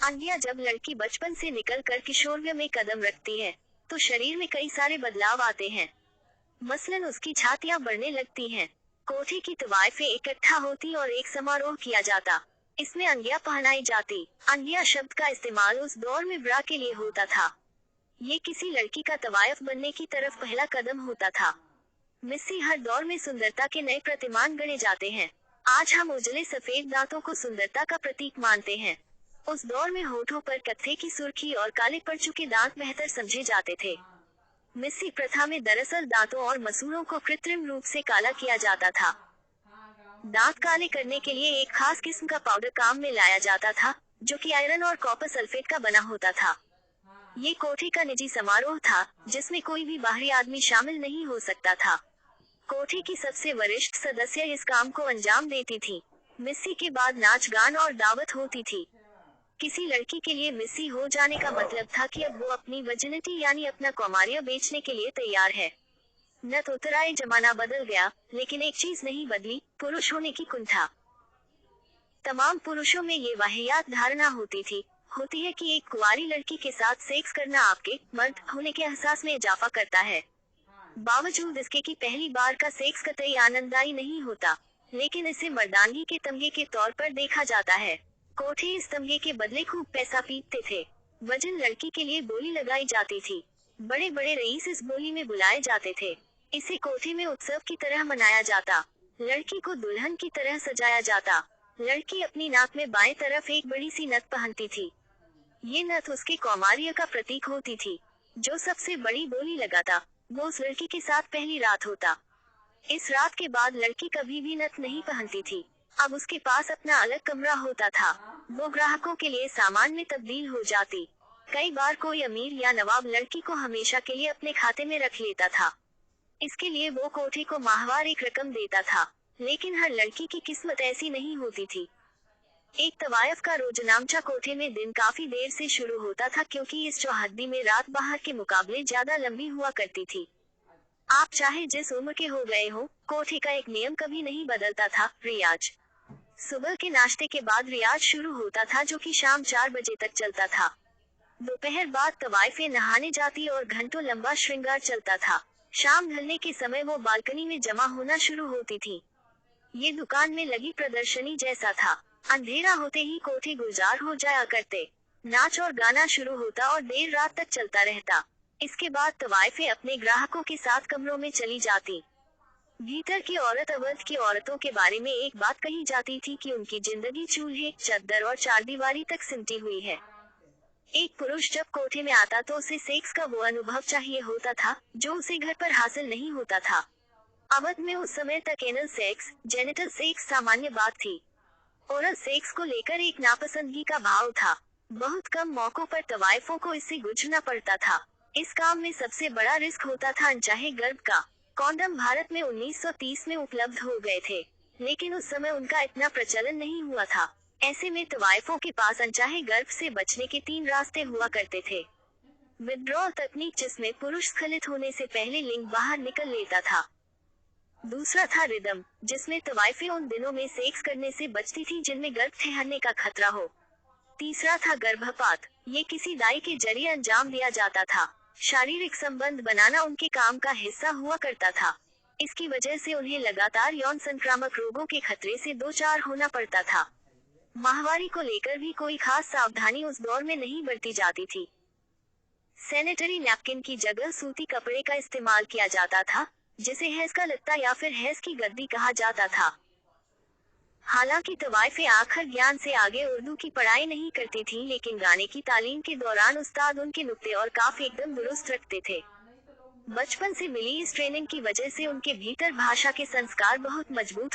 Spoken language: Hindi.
आंगिया जब लड़की बचपन से निकलकर किशोरवय में कदम रखती है, तो शरीर में कई सारे बदलाव आते हैं। मसलन उसकी छातियां बढ़ने लगती हैं, कोठी की तवाइफें इकट्ठा होती और एक समारोह किया जाता। इसमें अंगिया पहनाई जाती। अंगिया शब्द का इस्तेमाल उस दौर में ब्रा के लिए होता था। ये किसी लड़की का तवायफ बनने की तरफ पहला कदम होता था। मिस्सी हर दौर में सुंदरता के नए प्रतिमान गणे जाते हैं। आज हम उजले सफेद दांतों को सुंदरता का प्रतीक मानते हैं। उस दौर में होठों पर कत्थे की सुर्खी और काले पड़ चुके दांत बेहतर समझे जाते थे। मिस्सी प्रथा में दरअसल दांतों और मसूड़ों को कृत्रिम रूप से काला किया जाता था। दांत काले करने के लिए एक खास किस्म का पाउडर काम में लाया जाता था, जो कि आयरन और कॉपर सल्फेट का बना होता था। ये कोठी का निजी समारोह था, जिसमें कोई भी बाहरी आदमी शामिल नहीं हो सकता था। कोठी की सबसे वरिष्ठ सदस्य इस काम को अंजाम देती थी। मिस्सी के बाद नाच गान और दावत होती थी। किसी लड़की के लिए मिस्सी हो जाने का मतलब था कि अब वो अपनी वर्जिनिटी यानी अपना कौमार्य बेचने के लिए तैयार है। न तो उतराए जमाना बदल गया, लेकिन एक चीज नहीं बदली, पुरुष होने की कुंठा। तमाम पुरुषों में ये वाहियात धारणा होती है कि एक कुंवारी लड़की के साथ सेक्स करना आपके मर्द होने के एहसास में इजाफा करता है। बावजूद इसके कि पहली बार का सेक्स कतई आनंददायी नहीं होता, लेकिन इसे मर्दानगी के तमगे के तौर पर देखा जाता है। कोठी इस तमगे के बदले खूब पैसा पीटते थे। वजन लड़की के लिए बोली लगाई जाती थी। बड़े बड़े रईस इस बोली में बुलाए जाते थे। इसे कोठी में उत्सव की तरह मनाया जाता। लड़की को दुल्हन की तरह सजाया जाता। लड़की अपनी नाक में बाएं तरफ एक बड़ी सी नथ पहनती थी। ये नथ उसके कौमार्य का प्रतीक होती थी। जो सबसे बड़ी बोली लगाता, वो उस लड़की के साथ पहली रात होता। इस रात के बाद लड़की कभी भी नथ नहीं पहनती थी। अब उसके पास अपना अलग कमरा होता था। वो ग्राहकों के लिए सामान में तब्दील हो जाती। कई बार कोई अमीर या नवाब लड़की को हमेशा के लिए अपने खाते में रख लेता था। इसके लिए वो कोठी को माहवार एक रकम देता था, लेकिन हर लड़की की किस्मत ऐसी नहीं होती थी। एक तवायफ का रोजनामचा कोठे में दिन काफी देर से शुरू होता था, क्योंकि इस चौहद्दी में रात बाहर के मुकाबले ज्यादा लंबी हुआ करती थी। आप चाहे जिस उम्र के हो गए हो, कोठी का एक नियम कभी नहीं बदलता था, रियाज। सुबह के नाश्ते के बाद रियाज शुरू होता था, जो कि शाम 4 बजे तक चलता था। दोपहर बाद तवाइफें नहाने जाती और घंटों लंबा श्रृंगार चलता था। शाम ढलने के समय वो बालकनी में जमा होना शुरू होती थी। ये दुकान में लगी प्रदर्शनी जैसा था। अंधेरा होते ही कोठी गुलजार हो जाया करते। नाच और गाना शुरू होता और देर रात तक चलता रहता। इसके बाद तवाइफें अपने ग्राहकों के साथ कमरों में चली जाती। भीतर की औरत अवध की औरतों के बारे में एक बात कही जाती थी कि उनकी जिंदगी चूल्हे, चद्दर और चारदीवारी तक सिमटी हुई है। एक पुरुष जब कोठे में आता तो उसे सेक्स का वो अनुभव चाहिए होता था, जो उसे घर पर हासिल नहीं होता था। अवध में उस समय तक एनल सेक्स, जेनिटल सेक्स सामान्य बात थी। ओरल सेक्स को लेकर एक नापसंदगी का भाव था। बहुत कम मौकों पर तवाइफों को इससे गुजरना पड़ता था। इस काम में सबसे बड़ा रिस्क होता था अनचाहे गर्भ का। कॉन्डम भारत में 1930 में उपलब्ध हो गए थे, लेकिन उस समय उनका इतना प्रचलन नहीं हुआ था। ऐसे में तवाइफों के पास अनचाहे गर्भ से बचने के 3 रास्ते हुआ करते थे। विथड्रॉल तकनीक, जिसमें पुरुष स्खलित होने से पहले लिंग बाहर निकल लेता था। दूसरा था रिदम, जिसमें तवाइफें उन दिनों में सेक्स करने से बचती थी जिनमें गर्भ ठहरने का खतरा हो। तीसरा था गर्भपात। ये किसी दाई के जरिए अंजाम दिया जाता था। शारीरिक संबंध बनाना उनके काम का हिस्सा हुआ करता था। इसकी वजह से उन्हें लगातार यौन संक्रामक रोगों के खतरे से दो चार होना पड़ता था। माहवारी को लेकर भी कोई खास सावधानी उस दौर में नहीं बरती जाती थी। सैनिटरी नैपकिन की जगह सूती कपड़े का इस्तेमाल किया जाता था, जिसे हैज का लत्ता या फिर हैज की गद्दी कहा जाता था। हालांकि तवाइफें आखिर ज्ञान से आगे उर्दू की पढ़ाई नहीं करती थीं, लेकिन गाने की तालीम के दौरान उस्ताद उनके नुक्ते और काफ एकदम दुरुस्त रखते थे। बचपन से मिली इस ट्रेनिंग की वजह से उनके भीतर भाषा के संस्कार बहुत मजबूत